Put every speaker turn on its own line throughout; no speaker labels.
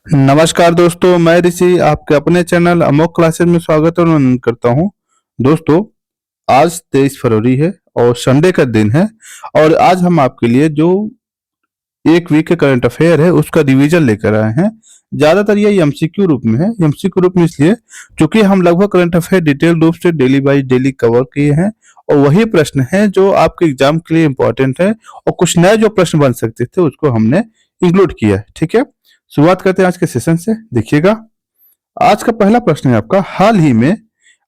नमस्कार दोस्तों, मैं ऋषि आपके अपने चैनल अमोक क्लासेस में स्वागत और अभिनंदन करता हूं। दोस्तों, आज 23 फरवरी है और संडे का दिन है और आज हम आपके लिए जो एक वीक के करंट अफेयर है उसका रिवीजन लेकर आए हैं। ज्यादातर ये एमसीक्यू रूप में है। एमसीक्यू रूप में इसलिए क्योंकि हम लगभग करंट अफेयर डिटेल रूप से डेली बाई डेली कवर किए हैं और वही प्रश्न है जो आपके एग्जाम के लिए इंपॉर्टेंट है और कुछ नए जो प्रश्न बन सकते थे उसको हमने इंक्लूड किया है। ठीक है, शुरुआत करते हैं आज के सेशन से। देखिएगा, आज का पहला प्रश्न है आपका, हाल ही में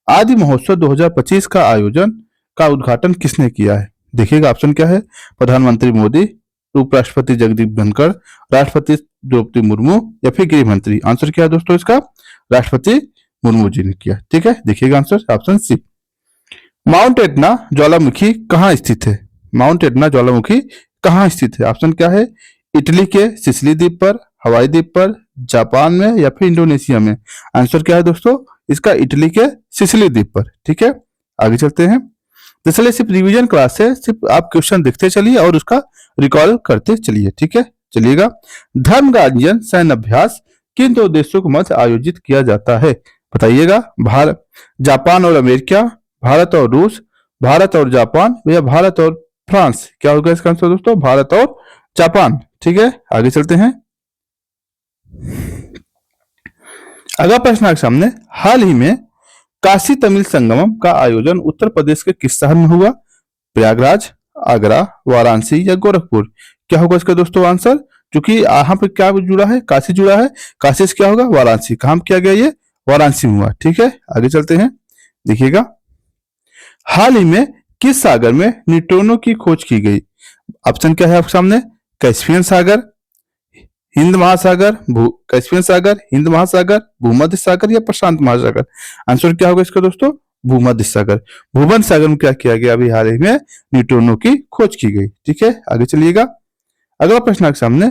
आदि महोत्सव 2025 का आयोजन का उद्घाटन किसने किया है? देखिएगा, ऑप्शन क्या है? प्रधानमंत्री मोदी, उपराष्ट्रपति जगदीप धनखड़, राष्ट्रपति द्रौपदी मुर्मू या फिर गृह मंत्री। आंसर क्या है दोस्तों इसका? राष्ट्रपति मुर्मू जी ने किया। ठीक है, देखिएगा answer option C. Mount Etna ज्वालामुखी कहाँ स्थित है? माउंट एटना ज्वालामुखी कहाँ स्थित है? ऑप्शन क्या है? इटली के सिसिली द्वीप पर, हवाई द्वीप पर, जापान में या फिर इंडोनेशिया में। आंसर क्या है दोस्तों इसका? इटली के सिसिली द्वीप पर। ठीक है, आगे चलते हैं। तो चलिए, सिर्फ रिवीजन क्लास है, सिर्फ आप क्वेश्चन देखते चलिए और उसका रिकॉल करते चलिए। ठीक है, चलिएगा। धर्म गार्जियन सैन्य अभ्यास किन दो देशों के मध्य आयोजित किया जाता है? बताइएगा। भारत, जापान और अमेरिका, भारत और रूस, भारत और जापान या भारत और फ्रांस। क्या होगा इसका आंसर दोस्तों? भारत और जापान। ठीक है, आगे चलते हैं। अगला प्रश्न आपके सामने, हाल ही में काशी तमिल संगमम का आयोजन उत्तर प्रदेश के किस शहर में हुआ? प्रयागराज, आगरा, वाराणसी या गोरखपुर। क्या होगा इसका दोस्तों आंसर? क्योंकि यहाँ पे क्या जुड़ा है? काशी जुड़ा है। काशी से क्या होगा? वाराणसी। काम किया गया ये? वाराणसी में हुआ। ठीक है, आगे चलते हैं। देखिएगा, हाल ही में किस सागर में न्यूट्रॉनों की खोज की गई? ऑप्शन क्या है आपके सामने? कैस्पियन सागर, हिंद महासागर, कैस्पियन सागर, हिंद महासागर, भूमध्य सागर या प्रशांत महासागर। आंसर क्या होगा इसका दोस्तों? भूमध्य सागर। भूमध्य सागर में क्या किया गया? अभी हाल ही में न्यूट्रॉनों की खोज की गई। ठीक है, आगे चलिएगा। अगला प्रश्न आपके सामने,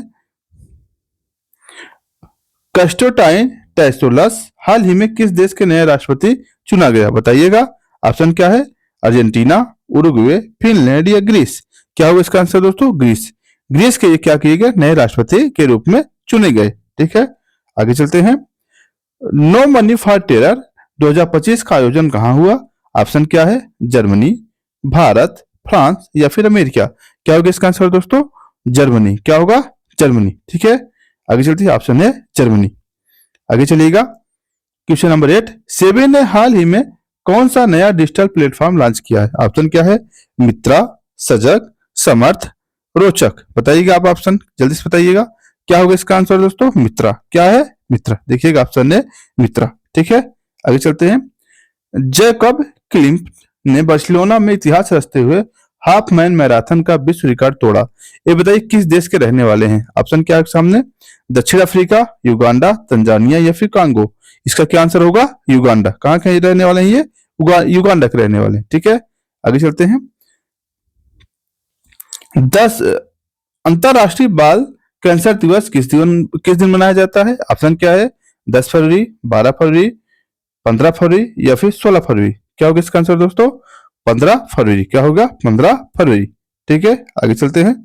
कंस्टेंटाइन टेसोलस हाल ही में किस देश के नए राष्ट्रपति चुना गया? बताइएगा। ऑप्शन क्या है? अर्जेंटीना, उरुग्वे, फिनलैंड या ग्रीस। क्या होगा इसका आंसर दोस्तों? ग्रीस। ग्रीस के क्या किए गए? नए राष्ट्रपति के रूप में चुने गए। ठीक है, आगे चलते हैं। नो मनी फॉर टेरर 2025 का आयोजन कहाँ हुआ? ऑप्शन क्या है? जर्मनी, भारत, फ्रांस या फिर अमेरिका। क्या होगा इसका आंसर दोस्तों? जर्मनी। क्या होगा? जर्मनी। ठीक है, आगे चलते हैं। ऑप्शन है जर्मनी। आगे चलिएगा। क्वेश्चन नंबर 8, सेबी ने हाल ही में कौन सा नया डिजिटल प्लेटफॉर्म लॉन्च किया है? ऑप्शन क्या है? मित्रा, सजग, समर्थ, रोचक। बताइएगा आप ऑप्शन, जल्दी से बताइएगा। क्या होगा इसका आंसर दोस्तों? मित्रा। क्या है? मित्रा। देखिएगा ऑप्शन है मित्रा। ठीक है, आगे चलते हैं। जैकब क्लिम्प ने बार्सिलोना में इतिहास रचते हुए हाफ मैन मैराथन का विश्व रिकॉर्ड तोड़ा। ये बताइए किस देश के रहने वाले हैं? ऑप्शन क्या है सामने? दक्षिण अफ्रीका, युगांडा, तंजानिया या फिर कांगो। इसका क्या आंसर होगा? युगांडा। कहाँ के रहने वाले हैं ये? युगांडा के रहने वाले हैं। ठीक है, आगे चलते हैं। 10 अंतरराष्ट्रीय बाल कैंसर दिवस किस दिन मनाया जाता है? ऑप्शन क्या है? 10 फरवरी, 12 फरवरी, 15 फरवरी या फिर 16 फरवरी। क्या होगा इसका आंसर दोस्तों? 15 फरवरी। क्या होगा? 15 फरवरी। ठीक है, आगे चलते हैं।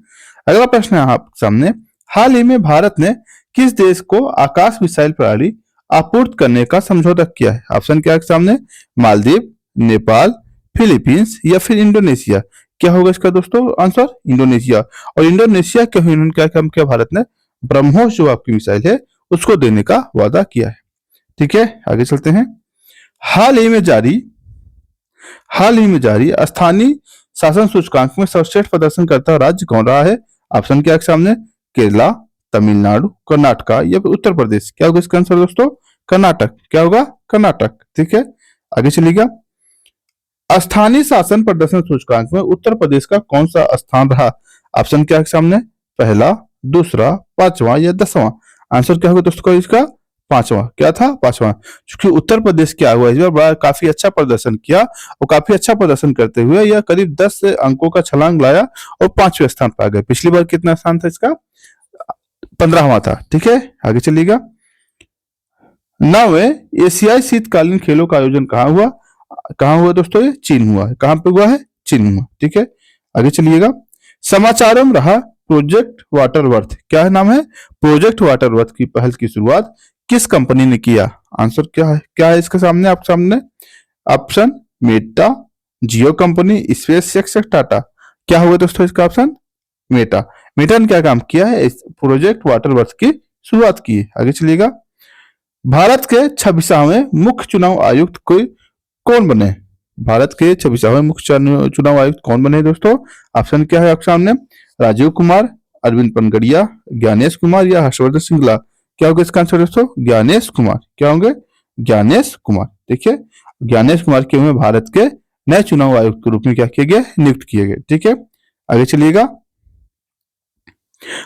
अगला प्रश्न है आप सामने, हाल ही में भारत ने किस देश को आकाश मिसाइल प्रणाली आपूर्ति करने का समझौता किया है? ऑप्शन क्या है सामने? मालदीव, नेपाल, फिलीपींस या फिर इंडोनेशिया। क्या होगा इसका दोस्तों आंसर? इंडोनेशिया। और इंडोनेशिया के क्या काम किया भारत ने? ब्रह्मोस जो आपकी मिसाइल है उसको देने का वादा किया है। ठीक है, आगे चलते हैं। हाल ही में जारी स्थानीय शासन सूचकांक में सर्वश्रेष्ठ प्रदर्शन करता राज्य कौन रहा है? ऑप्शन क्या है सामने? केरला, तमिलनाडु, कर्नाटक या फिर उत्तर प्रदेश। क्या होगा इसका आंसर दोस्तों? कर्नाटक। क्या होगा? कर्नाटक। ठीक है, आगे चलिएगा। स्थानीय शासन प्रदर्शन सूचकांक में उत्तर प्रदेश का कौन सा स्थान रहा? ऑप्शन क्या है सामने? पहला, दूसरा, पांचवा या 10वां। आंसर क्या होगा दोस्तों इसका? पांचवा। क्या था? पांचवा। क्योंकि उत्तर प्रदेश क्या हुआ इस बार बड़ा काफी अच्छा प्रदर्शन किया और काफी अच्छा प्रदर्शन करते हुए यह करीब 10 अंकों का छलांग लाया और 5वें स्थान पर आ गए। पिछली बार कितना स्थान था इसका? 15वां था। ठीक है, आगे चलिएगा। 9वें एशियाई शीतकालीन खेलों का आयोजन कहाँ हुआ? कहाँ हुआ दोस्तों? ये चीन हुआ है। कहाँ पे हुआ है? चीन हुआ। ठीक है, आगे चलिएगा। समाचारों में रहा प्रोजेक्ट वाटरवर्थ, क्या है नाम है, प्रोजेक्ट वाटरवर्थ की पहल की शुरुआत किस कंपनी ने किया? आंसर क्या है इसके सामने, आप सामने ऑप्शन मेटा, जियो कंपनी, स्पेस एक्स, टाटा। क्या होगा दोस्तों इसका ऑप्शन? मेटा। मेटा ने क्या काम किया है? इस प्रोजेक्ट वाटरवर्थ की शुरुआत की है। आगे चलिएगा। भारत के 26वें मुख्य चुनाव आयुक्त कोई कौन बने? भारत के 26वें मुख्य चुनाव आयुक्त कौन बने दोस्तों? ऑप्शन क्या है आपके सामने? राजीव कुमार, अरविंद पनगड़िया, ज्ञानेश कुमार या हर्षवर्धन श्रृंगला। क्या होगा इसका आंसर दोस्तों? ज्ञानेश कुमार। क्या होंगे? ज्ञानेश कुमार। देखिए, ज्ञानेश कुमार के हुए भारत के नए चुनाव आयुक्त के रूप में क्या किए गए? नियुक्त किए गए। ठीक है, आगे चलिएगा।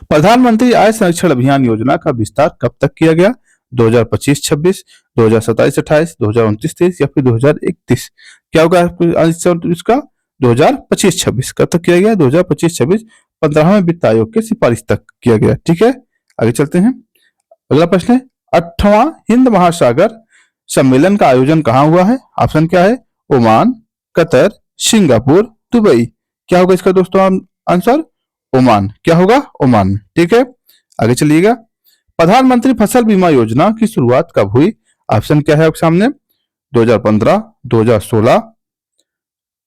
प्रधानमंत्री आय संरक्षण अभियान योजना का विस्तार कब तक किया गया? 2025-26, 2027-28, 2029-30 या फिर 2031? क्या होगा आंसर इसका? 2025-26। कब तक किया गया? 2025-26 15वें वित्त आयोग के सिफारिश तक किया गया। ठीक है, आगे चलते हैं। अगला प्रश्न है, 8वां हिंद महासागर सम्मेलन का आयोजन कहाँ हुआ है? ऑप्शन क्या है? Oman, Qatar, Singapore, Dubai. क्या होगा इसका दोस्तों आंसर? ओमान। क्या होगा? ओमान में। ठीक है, आगे चलिएगा। प्रधानमंत्री फसल बीमा योजना की शुरुआत कब हुई? ऑप्शन क्या है आपके सामने? 2015, 2016,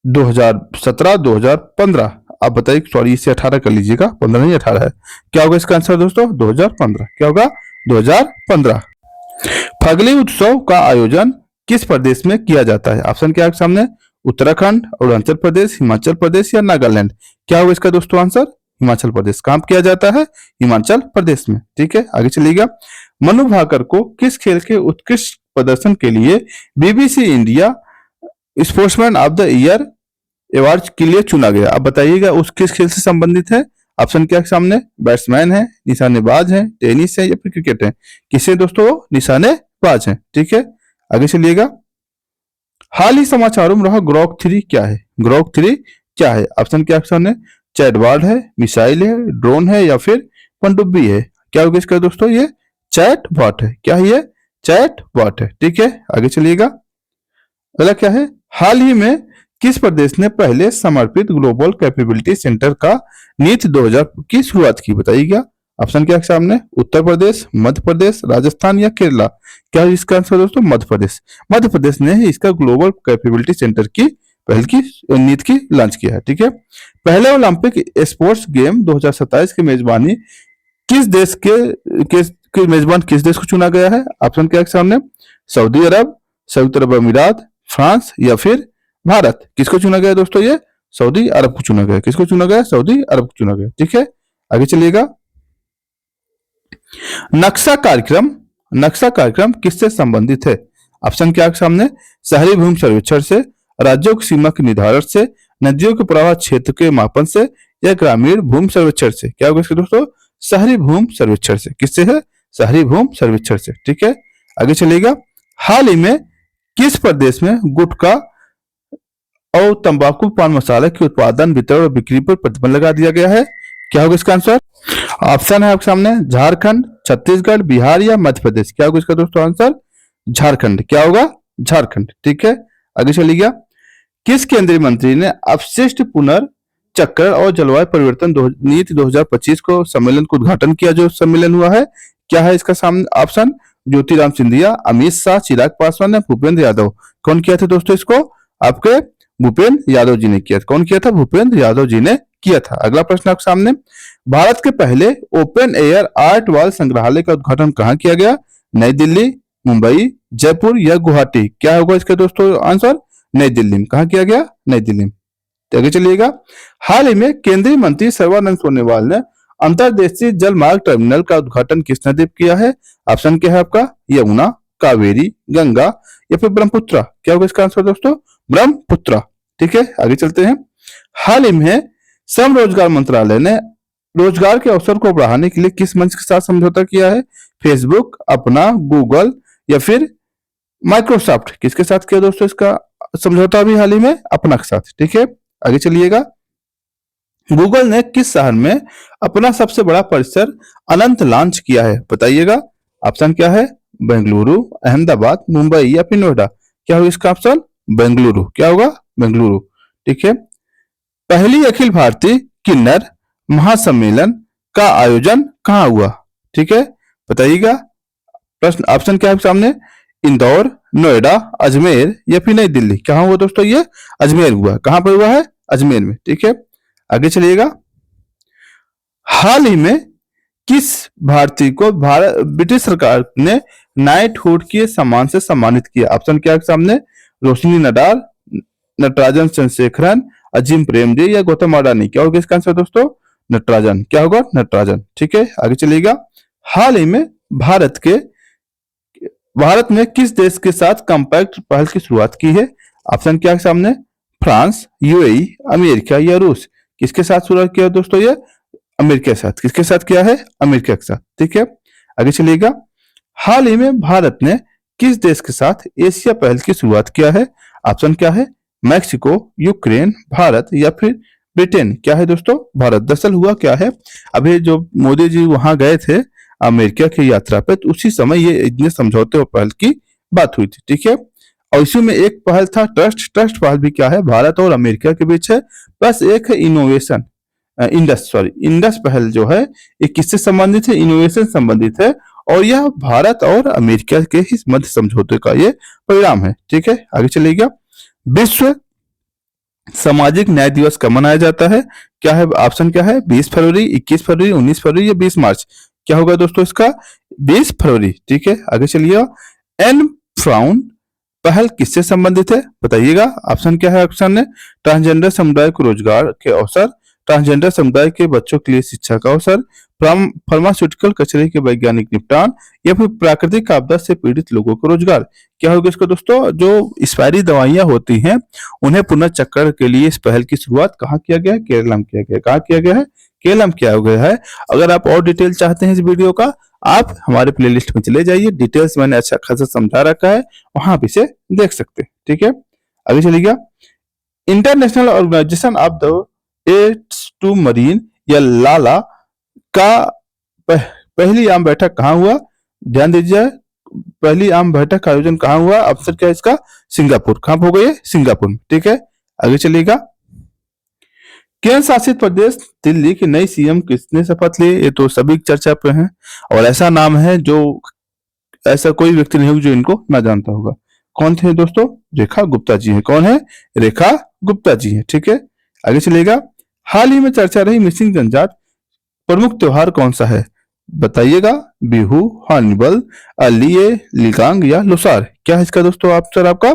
2017, 2015। आप बताइए, सॉरी इसे 18 कर लीजिएगा, 15 नहीं 18 है। क्या होगा इसका आंसर दोस्तों? 2015। क्या होगा? 2015। फगली उत्सव का आयोजन किस प्रदेश में किया जाता है? ऑप्शन क्या है आपके सामने? उत्तराखंड, अरुणाचल प्रदेश, हिमाचल प्रदेश या नागालैंड। क्या होगा इसका दोस्तों आंसर? हिमाचल प्रदेश। कहां किया जाता है? हिमाचल प्रदेश में। ठीक है, आगे चलिएगा। मनु भाकर को किस खेल के उत्कृष्ट प्रदर्शन के लिए BBC India sportsman of the year award के लिए चुना गया? आप बताइएगा उस किस खेल से संबंधित है? ऑप्शन क्या सामने? बैट्समैन है, निशानेबाज है, टेनिस है या फिर क्रिकेट है? किसे दोस्तों? निशानेबाज है। ठीक है, आगे चलिएगा। हाल ही समाचारों में रहा ग्रोक 3 क्या है? ग्रोक 3 क्या है? ऑप्शन क्या सामने? चैटबॉट है, मिसाइल है, ड्रोन है या फिर पनडुब्बी है? क्या होगा इसका दोस्तों? ये चैटबॉट है। क्या है ये? चैटबॉट है। ठीक है, आगे चलिएगा। अगला क्या है? हाल ही में किस प्रदेश ने पहले समर्पित ग्लोबल कैपेबिलिटी सेंटर का नीति 2000 की शुरुआत की? बताइएगा। ऑप्शन क्या सामने? उत्तर प्रदेश, मध्य प्रदेश, राजस्थान या केरला? क्या है इसका आंसर दोस्तों? मध्य प्रदेश। मध्य प्रदेश ने इसका ग्लोबल कैपेबिलिटी सेंटर की पहल की नीति की लॉन्च किया है। ठीक है, पहले ओलंपिक स्पोर्ट्स गेम 2027 की मेजबानी किस देश के मेजबान किस देश को चुना गया है? ऑप्शन क्या है सामने? सऊदी अरब, संयुक्त अरब अमीरात, फ्रांस या फिर भारत? किसको चुना गया दोस्तों? ये सऊदी अरब को चुना गया। किसको चुना गया? सऊदी अरब को चुना गया। ठीक है, आगे चलिएगा। नक्शा कार्यक्रम किससे संबंधित है? ऑप्शन क्या है सामने? शहरी भूमि सर्वेक्षण से, राज्यों की सीमा के निर्धारण से, नदियों के प्रवाह क्षेत्र के मापन से या ग्रामीण भूमि सर्वेक्षण से? क्या होगा इसके दोस्तों? शहरी भूमि सर्वेक्षण से। किससे है? शहरी भूमि सर्वेक्षण से। ठीक है, आगे चलिएगा। हाल ही में किस प्रदेश में गुटखा और तंबाकू पान मसाला के उत्पादन, वितरण और बिक्री पर प्रतिबंध लगा दिया गया है? क्या होगा इसका आंसर? ऑप्शन है आपके सामने? झारखंड, छत्तीसगढ़, बिहार या मध्य प्रदेश? क्या होगा इसका दोस्तों आंसर? झारखंड। क्या होगा? झारखंड। ठीक है, आगे चलिएगा। किस केंद्रीय मंत्री ने अपशिष्ट पुनर्चक्रण और जलवायु परिवर्तन नीति 2025 को सम्मेलन का उद्घाटन किया? जो सम्मेलन हुआ है, क्या है इसका सामने ऑप्शन? ज्योतिराम सिंधिया, अमित शाह, चिराग पासवान या भूपेंद्र यादव? कौन किया था दोस्तों इसको? आपके भूपेंद्र यादव जी ने किया था। कौन किया था? भूपेंद्र यादव जी ने किया था। अगला प्रश्न आपके सामने, भारत के पहले ओपन एयर आर्ट वॉल संग्रहालय का उद्घाटन कहाँ किया गया? नई दिल्ली, मुंबई, जयपुर या गुवाहाटी? क्या होगा इसका दोस्तों आंसर? नई दिल्ली में। कहा किया गया? नई दिल्ली में। आगे चलिएगा। हाल ही में केंद्रीय मंत्री सर्बानंद सोनोवाल ने अंतर्देशीय जल मार्ग टर्मिनल का उद्घाटन किस नदी पर किया है? ऑप्शन क्या है आपका? यमुना, कावेरी, गंगा या फिर ब्रह्मपुत्र? क्या होगा इसका आंसर दोस्तों? ब्रह्मपुत्र। ठीक है, आगे चलते हैं। हाल ही में श्रम रोजगार मंत्रालय ने रोजगार के अवसर को बढ़ाने के लिए किस मंच के साथ समझौता किया है? फेसबुक, अपना, गूगल या फिर माइक्रोसॉफ्ट? किसके साथ किया दोस्तों इसका समझौता? भी हाल ही में अपना के साथ। ठीक है, आगे चलिएगा। गूगल ने किस शहर में अपना सबसे बड़ा परिसर अनंत लॉन्च किया है? बताइएगा। ऑप्शन क्या है? बेंगलुरु, अहमदाबाद, मुंबई या फिर नोएडा? क्या होगा इसका ऑप्शन? बेंगलुरु। क्या होगा? बेंगलुरु। ठीक है, पहली अखिल भारतीय किन्नर महासम्मेलन का आयोजन कहाँ हुआ? ठीक है, बताइएगा। प्रश्न ऑप्शन क्या है आपके सामने? इंदौर, नोएडा, अजमेर या फिर नई दिल्ली। कहाँ हुआ दोस्तों? ये अजमेर हुआ। कहाँ पर हुआ है? अजमेर में। ठीक है, आगे चलिएगा। हाल ही में किस भारतीय को भारत ब्रिटिश सरकार ने नाइटहुड के सम्मान से सम्मानित किया? ऑप्शन क्या है आपके सामने? रोशनी नडाल, नटराजन चंद्रशेखरन, अजीम प्रेमजी या गौतम अडानी। क्या होगा इसका आंसर दोस्तों? नटराजन। क्या होगा? नटराजन। ठीक है, आगे चलिएगा। हाल ही में भारत ने किस देश के साथ कॉम्पैक्ट पहल की शुरुआत की है? ऑप्शन क्या है सामने? फ्रांस, यूएई, अमेरिका या रूस। किसके साथ शुरुआत किया दोस्तों? ये अमेरिका के साथ। किसके साथ किया है? अमेरिका के साथ। ठीक है, आगे चलिएगा। हाल ही में भारत ने किस देश के साथ एशिया पहल की शुरुआत किया है? ऑप्शन क्या है? मैक्सिको, यूक्रेन, भारत या फिर ब्रिटेन। क्या है दोस्तों? भारत। दरअसल हुआ क्या है, अभी जो मोदी जी वहां गए थे अमेरिका की यात्रा पे, तो उसी समय ये इतने समझौते और पहल की बात हुई थी। ठीक है, और इसी में एक पहल था ट्रस्ट पहल भी क्या है? भारत और अमेरिका के बीच है। प्लस एक है इनोवेशन इंडस पहल जो है, ये किससे संबंधित है? इनोवेशन संबंधित है, और यह भारत और अमेरिका के ही मध्य समझौते का ये परिणाम है। ठीक है, आगे चलिएगा। विश्व सामाजिक न्याय दिवस कब मनाया जाता है? क्या है ऑप्शन? क्या है? 20 फरवरी, 21 फरवरी, 19 फरवरी या 20 मार्च। क्या होगा दोस्तों इसका? 20 फरवरी। ठीक है, आगे चलिए। एन फ्राउन पहल किससे संबंधित है? बताइएगा। ऑप्शन क्या है ऑप्शन में? ट्रांसजेंडर समुदाय को रोजगार के अवसर, ट्रांसजेंडर समुदाय के बच्चों के लिए शिक्षा का अवसर, फार्मास्यूटिकल कचरे के वैज्ञानिक निपटान या फिर प्राकृतिक आपदा से पीड़ित लोगों को रोजगार। क्या होगा इसको दोस्तों? जो एक्सपायरी दवाइयां होती हैं उन्हें पुनः चक्कर के लिए इस पहल की शुरुआत कहाँ किया गया है? केरला में किया गया। कहाँ किया गया है? केरला में किया गया है। अगर आप और डिटेल चाहते हैं इस वीडियो का, आप हमारे प्लेलिस्ट में चले जाइए, डिटेल्स मैंने अच्छा खासा समझा रखा है, वहां आप इसे देख सकते हैं। ठीक है, आगे चलिएगा। International organisation of the aids to marine या लाला का पहली आम बैठक कहाँ हुआ? ध्यान दीजिए, पहली आम बैठक का आयोजन कहाँ हुआ? अवसर क्या है इसका? सिंगापुर। कहाँ हो गई? सिंगापुर में। ठीक है, आगे चलिएगा। केंद्र शासित प्रदेश दिल्ली की नई सीएम किसने शपथ ली? ये तो सभी चर्चा पे है, और ऐसा नाम है जो ऐसा कोई व्यक्ति नहीं होगा जो इनको ना जानता होगा। कौन थे दोस्तों? रेखा गुप्ता जी हैं। कौन है? रेखा गुप्ता जी हैं। ठीक है, आगे चलिएगा। हाल ही में चर्चा रही मिसिंग जनजात प्रमुख त्योहार कौन सा है? बताइएगा। बिहू, हॉर्नबिल, अलिये लिगांग या लोसार। क्या है इसका दोस्तों आंसर आपका?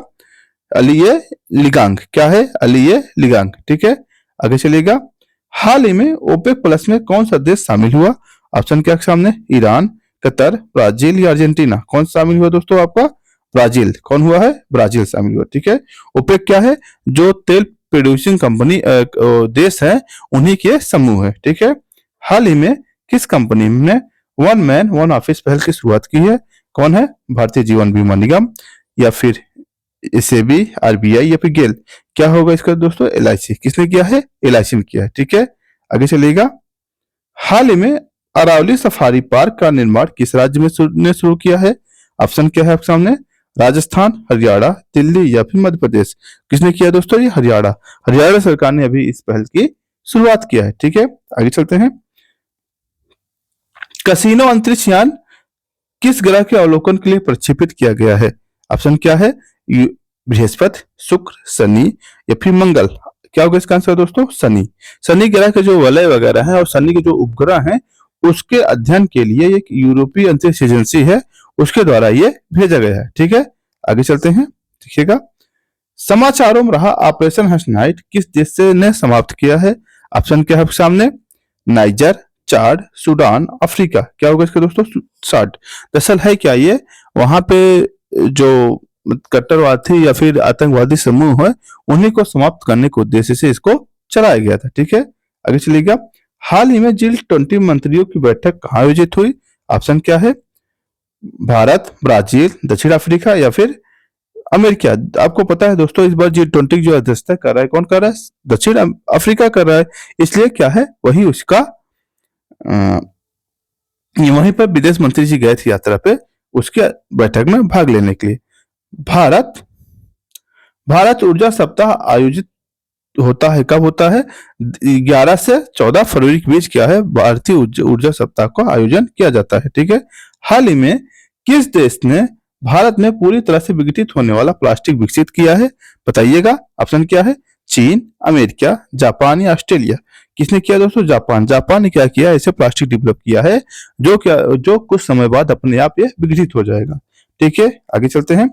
अलिये लिगांग। क्या है? अलिये लिगांग। ठीक है, आगे चलिएगा। हाल ही में ओपेक प्लस में कौन सा देश शामिल हुआ? ऑप्शन क्या सामने? ईरान, कतर, ब्राजील या अर्जेंटीना। कौन शामिल हुआ दोस्तों आपका? ब्राजील। कौन हुआ है? ब्राजील शामिल हुआ। ठीक है, ओपेक क्या है? जो तेल प्रोड्यूसिंग कंपनी देश है उन्हीं के समूह है। ठीक है, हाल ही में किस कंपनी ने वन मैन वन ऑफिस पहल की शुरुआत की है? कौन है? भारतीय जीवन बीमा निगम या फिर एसएबी, आरबीआई या फिर गेल। क्या होगा इसका दोस्तों? एलआईसी। किसने किया है? एलआईसी ने किया है। ठीक है, आगे चलिएगा। हाल ही में अरावली सफारी पार्क का निर्माण किस राज्य में ने शुरू किया है? ऑप्शन क्या है आपके सामने? राजस्थान, हरियाणा, दिल्ली या फिर मध्य प्रदेश। किसने किया दोस्तों? ये हरियाणा सरकार ने अभी इस पहल की शुरुआत किया है। ठीक है, आगे चलते हैं। कसिनो अंतरिक्ष यान किस ग्रह के अवलोकन के लिए प्रक्षेपित किया गया है? ऑप्शन क्या है? बृहस्पति, शुक्र, शनि या फिर मंगल। क्या होगा इसका आंसर दोस्तों? शनि। शनि ग्रह के जो वलय वगैरह हैं और शनि के जो उपग्रह हैं उसके अध्ययन के लिए एक यूरोपीय अंतरिक्ष एजेंसी है, उसके द्वारा ये भेजा गया है। ठीक है, आगे चलते हैं, देखिएगा। समाचारों में रहा ऑपरेशन हंस नाइट किस देश से ने समाप्त किया है? ऑप्शन क्या है सामने? नाइजर, चाड, सूडान, अफ्रीका। क्या होगा इसका दोस्तों? चाड। दरअसल है क्या ये, वहां पे जो कट्टरवादी या फिर आतंकवादी समूह है उन्हीं को समाप्त करने के उद्देश्य से इसको चलाया गया था। ठीक है, आगे चलिएगा। हाल ही में G20 मंत्रियों की बैठक कहाँ आयोजित हुई? ऑप्शन क्या है? भारत, ब्राजील, दक्षिण अफ्रीका या फिर अमेरिका। आपको पता है दोस्तों इस बार G20 जो अध्यक्षता कर रहा है कौन कर रहा है? दक्षिण अफ्रीका कर रहा है। इसलिए क्या है, वही उसका वहीं पर विदेश मंत्री जी गए थे यात्रा पे उसके बैठक में भाग लेने के लिए। भारत ऊर्जा सप्ताह आयोजित होता है, कब होता है? 11 से 14 फरवरी के बीच क्या है, भारतीय ऊर्जा सप्ताह का आयोजन किया जाता है। ठीक है। हाल ही में किस देश ने भारत में पूरी तरह से विघटित होने वाला प्लास्टिक विकसित किया है? बताइएगा। ऑप्शन क्या है? चीन, अमेरिका, जापान या ऑस्ट्रेलिया। किसने किया दोस्तों? जापान। जापान ने क्या किया? ऐसे प्लास्टिक डेवलप किया है जो कुछ समय बाद अपने आप ये विघटित हो जाएगा। ठीक है, आगे चलते हैं।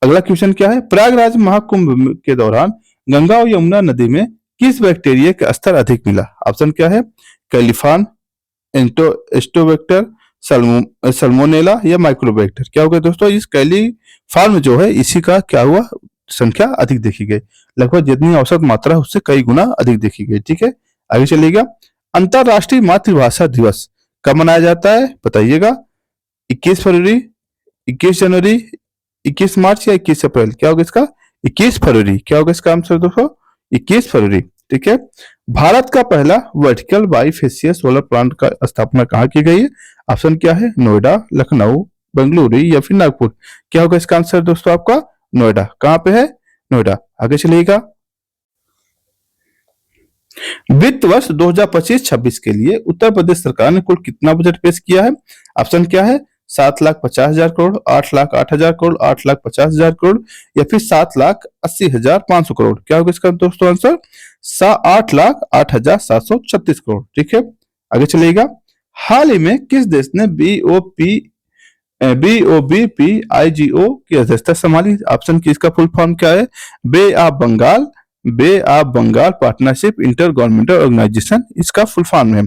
अगला क्वेश्चन क्या है? प्रयागराज महाकुंभ के दौरान गंगा और यमुना नदी में किस बैक्टीरिया का स्तर अधिक मिला? ऑप्शन क्या है? कैलिफॉर्म, एस्टोबैक्टर, सल्मोनेला या माइक्रोबैक्टर। क्या होगा दोस्तों? इस कैलिफॉर्म जो है इसी का क्या हुआ? संख्या अधिक देखी गई। लगभग जितनी औसत मात्रा है उससे कई गुना अधिक देखी गई। ठीक है, आगे चलिएगा। अंतरराष्ट्रीय मातृभाषा दिवस कब मनाया जाता है? बताइएगा। 21 फरवरी, 21 जनवरी, 21 मार्च या 21 अप्रैल? क्या होगा इसका? 21 फरवरी। क्या होगा इसका आंसर दोस्तों? 21 फरवरी। ठीक है। भारत का पहला वर्टिकल बाइफेसियल सोलर प्लांट का स्थापना कहाँ की गई है? ऑप्शन क्या है? नोएडा, लखनऊ, बेंगलुरु या फिर नागपुर। क्या होगा इसका आंसर दोस्तों आपका? नोएडा। कहाँ पे है? नोएडा। आगे चलिएगा। वित्त वर्ष 2025-26 के लिए उत्तर प्रदेश सरकार ने कुल कितना बजट पेश किया है? ऑप्शन क्या है? 7,50,000 करोड़, 8,08,000 करोड़, 8,50,000 करोड़ या फिर 7,80,500 करोड़। क्या होगा इसका दोस्तों आंसर? 8,08,736 करोड़। ठीक है, आगे चलिएगा। हाल ही में किस देश ने BOBPIGO की अध्यक्षता संभाली? ऑप्शन की इसका फुल फॉर्म क्या है? Bay of Bengal partnership inter governmental organisation इसका फुल फॉर्म है।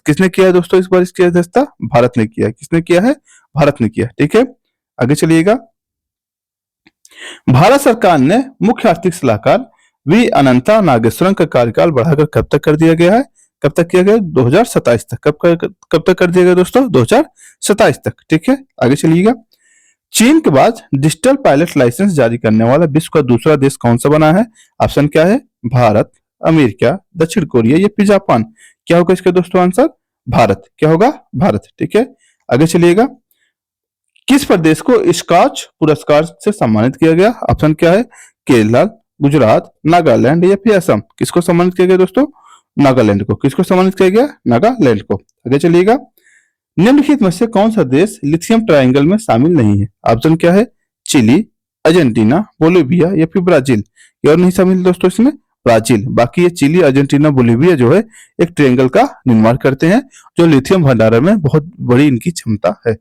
किसने किया है दोस्तों इस बार इसकी अध्यक्षता? भारत ने किया है। किसने किया है? भारत ने किया। ठीक है, आगे चलिएगा। भारत सरकार ने मुख्य आर्थिक सलाहकार वी अनंता नागेश्वरन का कार्यकाल बढ़ाकर कब तक कर दिया गया है? कब तक किया गया? 2027 तक। कब तक कर दिया गया दोस्तों? 2027 तक। ठीक है, आगे चलिएगा। चीन के बाद डिजिटल पायलट लाइसेंस जारी करने वाला विश्व का दूसरा देश कौन सा बना है? ऑप्शन क्या है? भारत, अमेरिका, दक्षिण कोरिया या फिर जापान। क्या होगा इसका दोस्तों आंसर? भारत। क्या होगा? भारत। ठीक है, आगे चलिएगा। किस प्रदेश को स्कॉच पुरस्कार से सम्मानित किया गया? ऑप्शन क्या है? केरला, गुजरात, नागालैंड या फिर असम। किसको सम्मानित किया गया दोस्तों? नागालैंड को। किसको सम्मानित किया गया? नागालैंड को। आगे चलिएगा। निम्नलिखित में से कौन सा देश लिथियम ट्रायंगल में शामिल नहीं है? ऑप्शन क्या है? चिली, अर्जेंटीना, बोलिविया या फिर ब्राजील। ये और नहीं शामिल दोस्तों इसमें? ब्राजील। बाकी ये चिली, अर्जेंटीना, बोलिविया जो है एक ट्रायंगल का निर्माण करते हैं जो लिथियम भंडारण में बहुत बड़ी इनकी क्षमता है।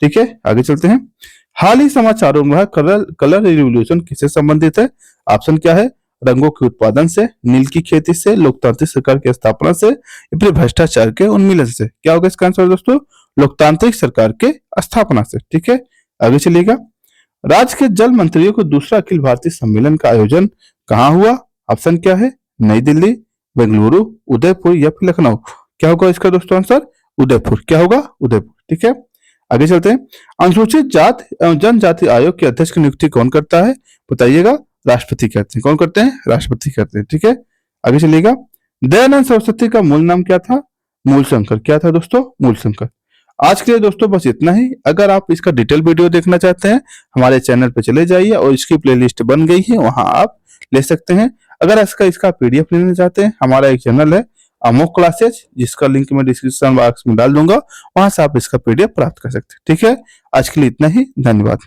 ठीक है, आगे चलते हैं। हाल ही समाचारों में कलर रिवॉल्यूशन किससे संबंधित है? ऑप्शन क्या है? रंगों के उत्पादन से, नील की खेती से, लोकतांत्रिक सरकार की स्थापना से या फिर भ्रष्टाचार के उन्मूलन से। क्या होगा इसका आंसर दोस्तों? लोकतांत्रिक सरकार के स्थापना से। ठीक है, आगे चलिएगा। राज्य के जल मंत्रियों को दूसरा अखिल भारतीय सम्मेलन का आयोजन कहाँ हुआ? ऑप्शन क्या है? नई दिल्ली, बेंगलुरु, उदयपुर या फिर लखनऊ। क्या होगा इसका दोस्तों आंसर? उदयपुर। क्या होगा? उदयपुर। ठीक है, आगे चलते हैं। अनुसूचित जाति एवं जनजाति आयोग के अध्यक्ष की नियुक्ति कौन करता है? बताइएगा। राष्ट्रपति करते हैं। कौन करते हैं? राष्ट्रपति करते हैं। ठीक है, आगे चलिएगा। दयानंद सरस्वती का मूल नाम क्या था? मूलशंकर। क्या था दोस्तों? मूलशंकर। आज के लिए दोस्तों बस इतना ही। अगर आप इसका डिटेल वीडियो देखना चाहते हैं हमारे चैनल पे चले जाइए और इसकी प्लेलिस्ट बन गई है, वहां आप ले सकते हैं। अगर इसका पीडीएफ लेना चाहते हैं, हमारा एक चैनल है अमोक क्लासेज, जिसका लिंक मैं डिस्क्रिप्शन बॉक्स में डाल दूंगा, वहां से आप इसका पीडीएफ प्राप्त कर सकते हैं। ठीक है, आज के लिए इतना ही। धन्यवाद।